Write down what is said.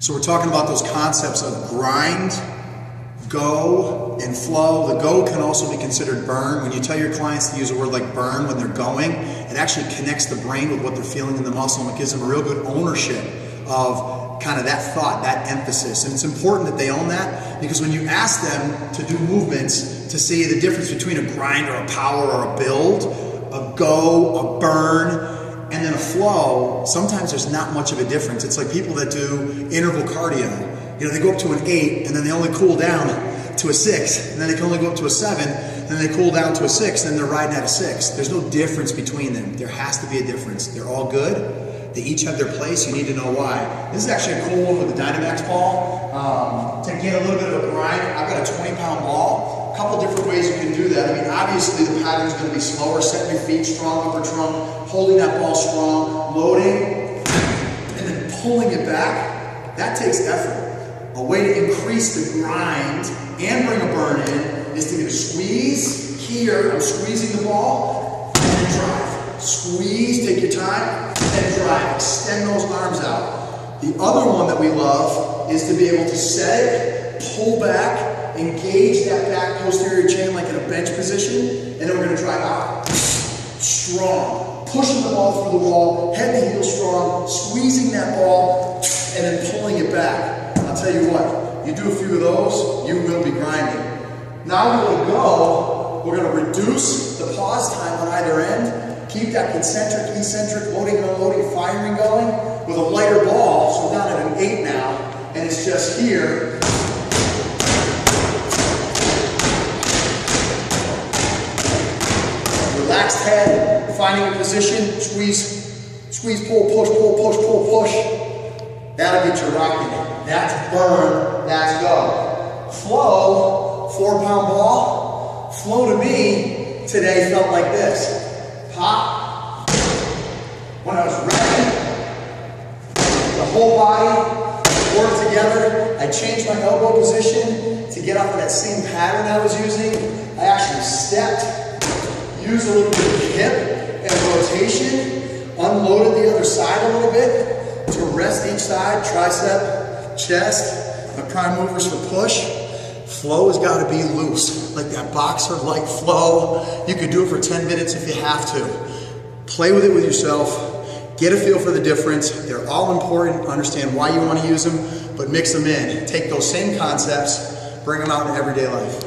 So we're talking about those concepts of grind, go, and flow. The go can also be considered burn. When you tell your clients to use a word like burn when they're going, it actually connects the brain with what they're feeling in the muscle, and it gives them a real good ownership of kind of that thought, that emphasis. And it's important that they own that, because when you ask them to do movements to see the difference between a grind or a power or a build, a go, a burn, and then a flow, sometimes there's not much of a difference. It's like people that do interval cardio. You know, they go up to an 8 and then they only cool down to a 6, and then they can only go up to a 7, and then they cool down to a 6, and then they're riding at a 6. There's no difference between them. There has to be a difference. They're all good. They each have their place. You need to know why. This is actually a cool one with the Dynamax ball. To get a little bit of a grind, I've got a 20-pound ball. A couple different ways you can do that. I mean, obviously the pattern is going to be slower. Setting your feet strong, upper trunk, holding that ball strong, loading, and then pulling it back. That takes effort. A way to increase the grind and bring a burn in is to get a squeeze. Here, I'm squeezing the ball, and then drive. Squeeze, take your time, and drive. Extend those arms out. The other one that we love is to be able to set it, pull back, engage that back posterior chain like in a bench position, and then we're going to drive out. Strong. Pushing the ball through the wall, head to heel strong, squeezing that ball, and then pulling it back. I'll tell you what, you do a few of those, you will be grinding. Now we're going to go, we're going to reduce the pause time on either end, keep that concentric, eccentric, loading and unloading, firing going with a lighter ball. So we're down at an 8 now, and it's just here. Relaxed head, finding a position, squeeze, pull, push, pull, push, pull, push. That'll get you rocking it. That's burn, that's go. Flow, 4-pound ball. Flow to me today felt like this. Pop. When I was ready, the whole body worked together. I changed my elbow position to get off of that same pattern I was using. I actually stepped. Used a little bit of hip and rotation, unloaded the other side a little bit to rest each side, tricep, chest. My prime movers for push. Flow has got to be loose, like that boxer-like flow. You could do it for 10 minutes if you have to. Play with it with yourself, get a feel for the difference. They're all important, understand why you want to use them, but mix them in. Take those same concepts, bring them out in everyday life.